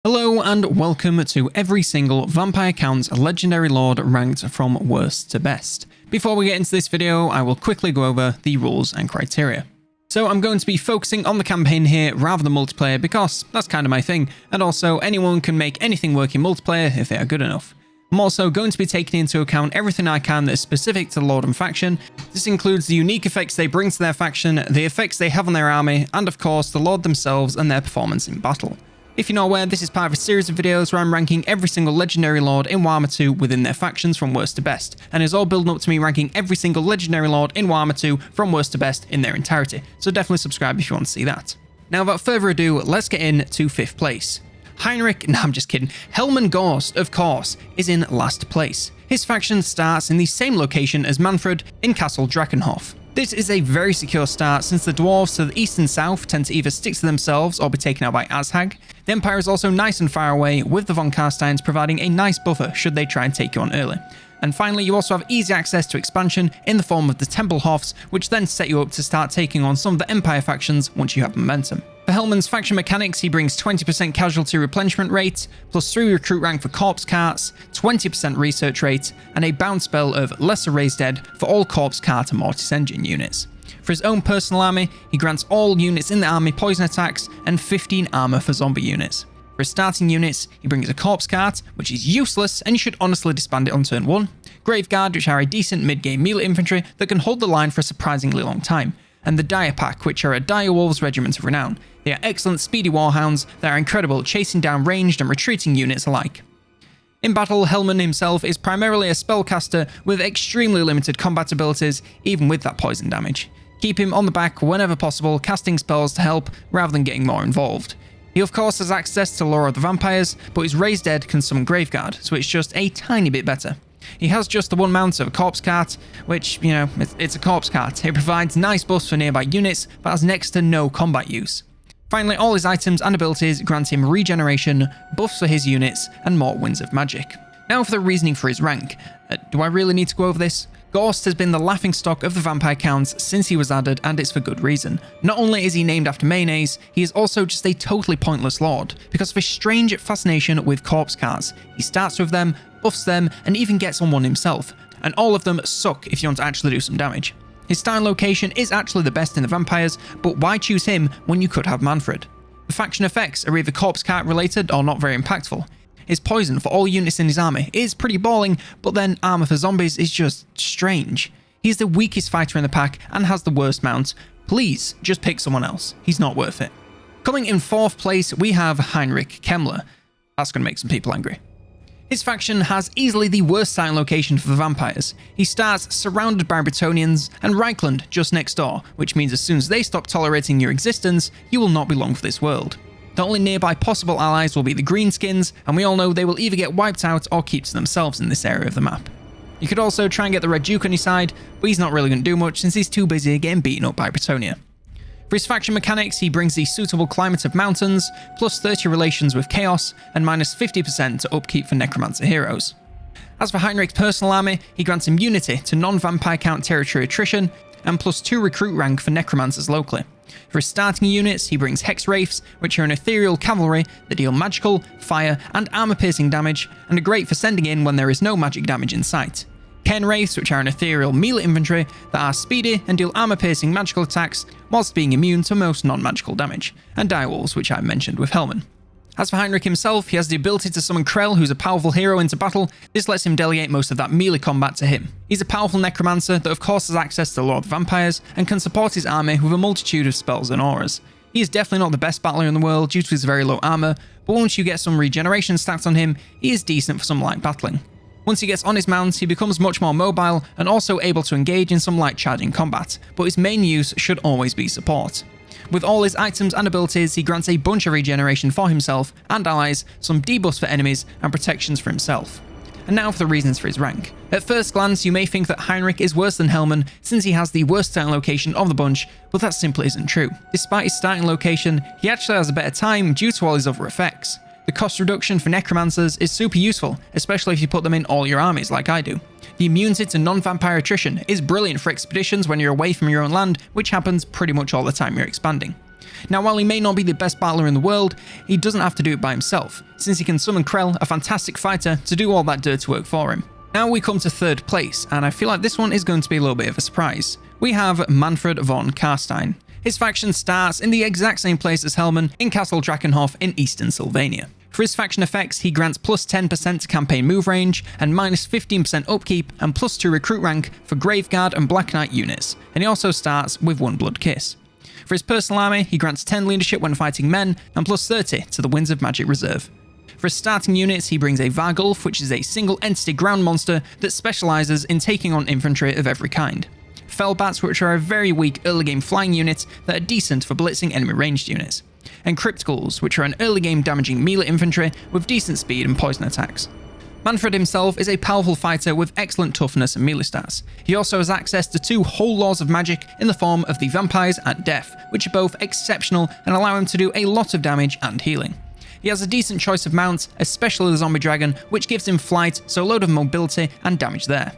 Hello and welcome to every single Vampire Count Legendary Lord ranked from worst to best. Before we get into this video, I will quickly go over the rules and criteria. So I'm going to be focusing on the campaign here rather than multiplayer because that's kind of my thing, and also anyone can make anything work in multiplayer if they are good enough. I'm also going to be taking into account everything I can that is specific to the Lord and faction. This includes the unique effects they bring to their faction, the effects they have on their army, and of course the Lord themselves and their performance in battle. If you're not aware, this is part of a series of videos where I'm ranking every single Legendary Lord in Warhammer 2 within their factions from worst to best, and it's all building up to me ranking every single Legendary Lord in Warhammer 2 from worst to best in their entirety, so definitely subscribe if you want to see that. Now without further ado, let's get into 5th place. HEINRICH, no I'm just kidding, HELMAN GHORST, of course, is in last place. His faction starts in the same location as MANFRED in Castle Drakenhof. This is a very secure start since the dwarves to the east and south tend to either stick to themselves or be taken out by Azhag. The Empire is also nice and far away, with the von Carsteins providing a nice buffer should they try and take you on early. And finally, you also have easy access to expansion in the form of the Tempelhofs, which then set you up to start taking on some of the Empire factions once you have momentum. For HELMAN's faction mechanics, he brings 20% casualty replenishment rate, plus 3 recruit rank for corpse carts, 20% research rate, and a bounce spell of Lesser Raised Dead for all corpse cart and mortis engine units. For his own personal army, he grants all units in the army poison attacks and 15 armor for zombie units. For his starting units, he brings a corpse cart, which is useless and you should honestly disband it on turn 1, Graveguard, which are a decent mid-game melee infantry that can hold the line for a surprisingly long time, and the Dire Pack, which are a Dire Wolves regiment of renown. They are excellent speedy warhounds that are incredible at chasing down ranged and retreating units alike. In battle, HELMAN himself is primarily a spellcaster with extremely limited combat abilities, even with that poison damage. Keep him on the back whenever possible, casting spells to help rather than getting more involved. He of course has access to Lore of the Vampires, but his Raised Dead can summon Graveguard, so it's just a tiny bit better. He has just the one mount of a corpse cart, which, you know, it's a corpse cart. It provides nice buffs for nearby units, but has next to no combat use. Finally, all his items and abilities grant him regeneration, buffs for his units, and more winds of magic. Now for the reasoning for his rank. Do I really need to go over this? GHORST has been the laughingstock of the Vampire Counts since he was added, and it's for good reason. Not only is he named after mayonnaise, he is also just a totally pointless lord, because of his strange fascination with corpse carts. He starts with them, buffs them, and even gets on one himself, and all of them suck if you want to actually do some damage. His starting location is actually the best in the vampires, but why choose him when you could have MANFRED? The faction effects are either corpse cart related or not very impactful. His poison for all units in his army is pretty balling, but then armor for zombies is just strange. He's the weakest fighter in the pack and has the worst mount. Please, just pick someone else. He's not worth it. Coming in 4th place, we have HEINRICH KEMMLER. That's going to make some people angry. His faction has easily the worst starting location for the vampires. He starts surrounded by Bretonnians and Reichland just next door, which means as soon as they stop tolerating your existence, you will not be long for this world. The only nearby possible allies will be the Greenskins, and we all know they will either get wiped out or keep to themselves in this area of the map. You could also try and get the Red Duke on your side, but he's not really going to do much since he's too busy getting beaten up by Bretonnia. For his faction mechanics, he brings the suitable climate of mountains, plus 30 relations with chaos, and minus 50% to upkeep for necromancer heroes. As for Heinrich's personal army, he grants immunity to non-vampire count territory attrition, and plus 2 recruit rank for necromancers locally. For his starting units, he brings Hex Wraiths, which are an ethereal cavalry that deal magical, fire, and armor-piercing damage, and are great for sending in when there is no magic damage in sight. Cairn Wraiths, which are an ethereal melee infantry that are speedy and deal armor-piercing magical attacks, whilst being immune to most non-magical damage, and Direwolves, which I mentioned with HELMAN. As for HEINRICH himself, he has the ability to summon Krell, who's a powerful hero, into battle. This lets him delegate most of that melee combat to him. He's a powerful necromancer that of course has access to the Lord of Vampires, and can support his army with a multitude of spells and auras. He is definitely not the best battler in the world due to his very low armor, but once you get some regeneration stacked on him, he is decent for some light battling. Once he gets on his mount, he becomes much more mobile and also able to engage in some light charging combat, but his main use should always be support. With all his items and abilities, he grants a bunch of regeneration for himself and allies, some debuffs for enemies, and protections for himself. And now for the reasons for his rank. At first glance, you may think that HEINRICH is worse than HELMAN since he has the worst starting location of the bunch, but that simply isn't true. Despite his starting location, he actually has a better time due to all his other effects. The cost reduction for necromancers is super useful, especially if you put them in all your armies like I do. The immunity to non-vampire attrition is brilliant for expeditions when you're away from your own land, which happens pretty much all the time you're expanding. Now, while he may not be the best battler in the world, he doesn't have to do it by himself, since he can summon Krell, a fantastic fighter, to do all that dirty work for him. Now we come to third place, and I feel like this one is going to be a little bit of a surprise. We have Manfred von CARSTEIN. His faction starts in the exact same place as HELMAN in Castle Drakenhof in eastern Sylvania. For his faction effects, he grants plus 10% to campaign move range, and minus 15% upkeep, and plus 2 recruit rank for Graveguard and Black Knight units, and he also starts with 1 Blood Kiss. For his personal army, he grants 10 leadership when fighting men, and plus 30 to the Winds of Magic reserve. For his starting units, he brings a Vargulf, which is a single entity ground monster that specialises in taking on infantry of every kind. Fellbats, which are a very weak early game flying unit that are decent for blitzing enemy ranged units. And Crypt Ghouls, which are an early game damaging melee infantry with decent speed and poison attacks. Manfred himself is a powerful fighter with excellent toughness and melee stats. He also has access to 2 whole laws of magic in the form of the Vampires and Death, which are both exceptional and allow him to do a lot of damage and healing. He has a decent choice of mounts, especially the Zombie Dragon, which gives him flight, so a load of mobility and damage there.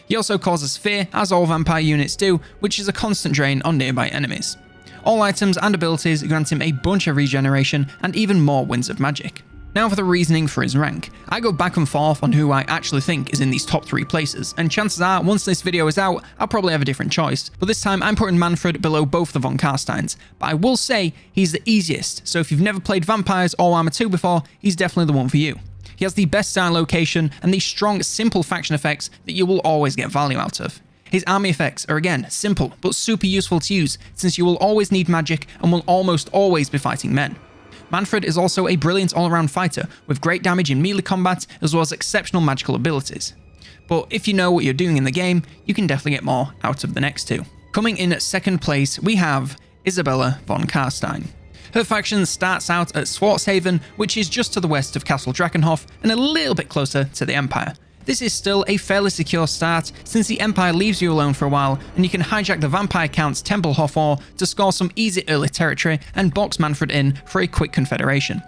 He also causes fear, as all vampire units do, which is a constant drain on nearby enemies. All items and abilities grant him a bunch of regeneration and even more Winds of Magic. Now for the reasoning for his rank. I go back and forth on who I actually think is in these top 3 places, and chances are once this video is out, I'll probably have a different choice, but this time I'm putting Manfred below both the von CARSTEINs, but I will say he's the easiest, so if you've never played Vampires or Warhammer 2 before, he's definitely the one for you. He has the best style location and these strong, simple faction effects that you will always get value out of. His army effects are again simple but super useful to use, since you will always need magic and will almost always be fighting men. Manfred is also a brilliant all-around fighter with great damage in melee combat as well as exceptional magical abilities. But if you know what you're doing in the game, you can definitely get more out of the next 2. Coming in at second place, we have Isabella von CARSTEIN. Her faction starts out at Swartzhaven, which is just to the west of Castle Drakenhof and a little bit closer to the Empire. This is still a fairly secure start, since the Empire leaves you alone for a while and you can hijack the Vampire Count's Tempelhof Ore to score some easy early territory and box Manfred in for a quick confederation.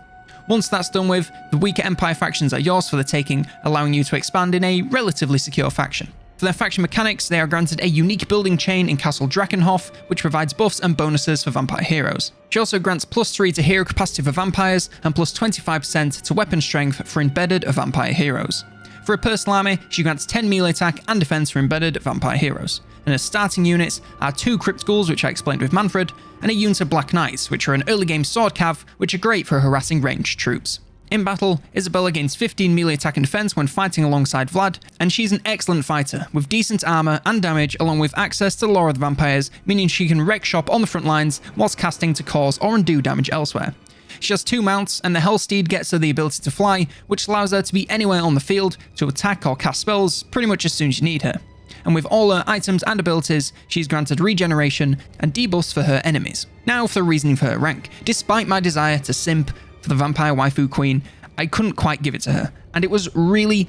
Once that's done with, the weaker Empire factions are yours for the taking, allowing you to expand in a relatively secure faction. For their faction mechanics, they are granted a unique building chain in Castle Drakenhof, which provides buffs and bonuses for vampire heroes. She also grants plus 3 to hero capacity for vampires and plus 25% to weapon strength for embedded vampire heroes. For a personal army, she grants 10 melee attack and defense for embedded vampire heroes. And her starting units are 2 Crypt Ghouls, which I explained with Manfred, and a unit of Black Knights, which are an early game sword cav, which are great for harassing ranged troops. In battle, Isabella gains 15 melee attack and defense when fighting alongside Vlad, and she's an excellent fighter, with decent armor and damage along with access to the lore of the vampires, meaning she can wreck shop on the front lines whilst casting to cause or undo damage elsewhere. She has 2 mounts, and the Hellsteed gets her the ability to fly, which allows her to be anywhere on the field to attack or cast spells pretty much as soon as you need her. And with all her items and abilities, she's granted regeneration and debuffs for her enemies. Now for the reasoning for her rank. Despite my desire to simp for the Vampire Waifu Queen, I couldn't quite give it to her, and it was really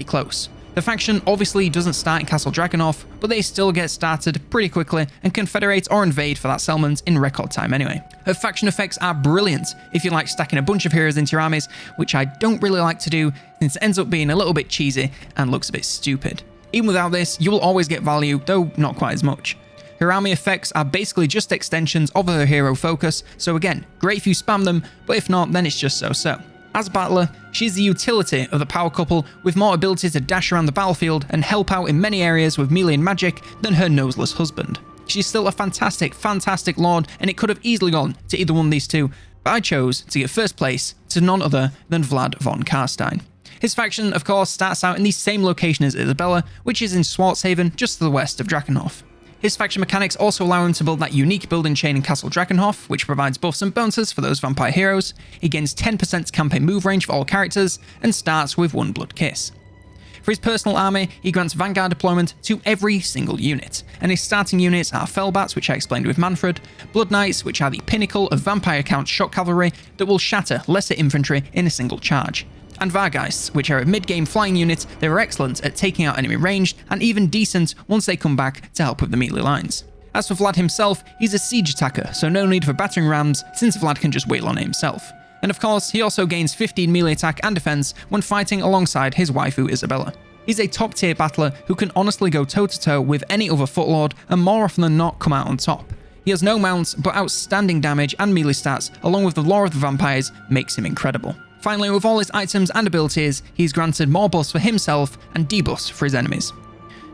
close. The faction obviously doesn't start in Castle Drakenhof, but they still get started pretty quickly and can federate or invade for that settlement in record time anyway. Her faction effects are brilliant if you like stacking a bunch of heroes into your armies, which I don't really like to do since it ends up being a little bit cheesy and looks a bit stupid. Even without this, you will always get value, though not quite as much. Her army effects are basically just extensions of her hero focus, so again, great if you spam them, but if not, then it's just so-so. As a battler, she's the utility of the power couple with more ability to dash around the battlefield and help out in many areas with melee and magic than her noseless husband. She's still a fantastic lord, and it could have easily gone to either one of these 2, but I chose to give first place to none other than Vlad von CARSTEIN. His faction, of course, starts out in the same location as Isabella, which is in Swartzhaven, just to the west of Drakenhof. His faction mechanics also allow him to build that unique building chain in Castle Drakenhof, which provides buffs and bonuses for those vampire heroes. He gains 10% campaign move range for all characters, and starts with 1 Blood Kiss. For his personal army, he grants Vanguard deployment to every single unit, and his starting units are Fellbats, which I explained with Manfred, Blood Knights, which are the pinnacle of Vampire Count shock cavalry that will shatter lesser infantry in a single charge, and Vargeists, which are a mid-game flying unit that are excellent at taking out enemy ranged and even decent once they come back to help with the melee lines. As for Vlad himself, he's a siege attacker, so no need for battering rams since Vlad can just wheel on it himself. And of course, he also gains 15 melee attack and defense when fighting alongside his waifu Isabella. He's a top tier battler who can honestly go toe to toe with any other footlord and more often than not come out on top. He has no mounts, but outstanding damage and melee stats, along with the lore of the vampires, makes him incredible. Finally, with all his items and abilities, he's granted more buffs for himself and debuffs for his enemies.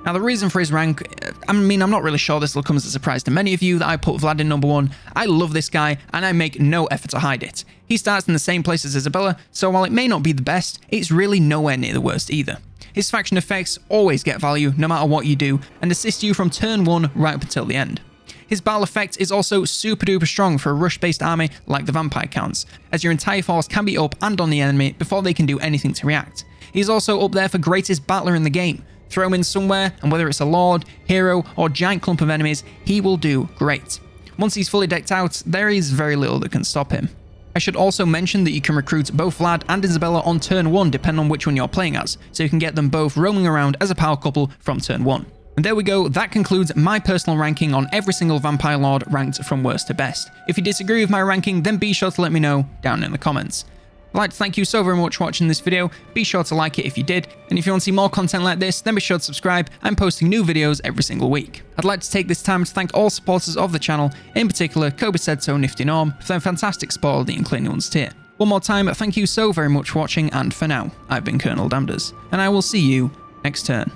Now, the reason for his rank, I'm not really sure this will come as a surprise to many of you that I put Vlad in number 1. I love this guy, and I make no effort to hide it. He starts in the same place as Isabella, so while it may not be the best, it's really nowhere near the worst either. His faction effects always get value no matter what you do, and assist you from turn 1 right up until the end. His battle effect is also super duper strong for a rush-based army like the vampire counts, as your entire force can be up and on the enemy before they can do anything to react. He's also up there for greatest battler in the game. Throw him in somewhere, and whether it's a lord, hero, or giant clump of enemies, he will do great. Once he's fully decked out, there is very little that can stop him. I should also mention that you can recruit both Vlad and Isabella on turn 1 depending on which one you're playing as, so you can get them both roaming around as a power couple from turn 1. And there we go, that concludes my personal ranking on every single vampire lord ranked from worst to best. If you disagree with my ranking, then be sure to let me know down in the comments. I'd like to thank you so very much for watching this video. Be sure to like it if you did, and if you want to see more content like this, then be sure to subscribe. I'm posting new videos every single week. I'd like to take this time to thank all supporters of the channel, in particular Kobe Said So, Nifty Norm, for their fantastic support of the Inclining Ones tier. One more time, thank you so very much for watching, and for now, I've been Colonel Damneders, and I will see you next turn.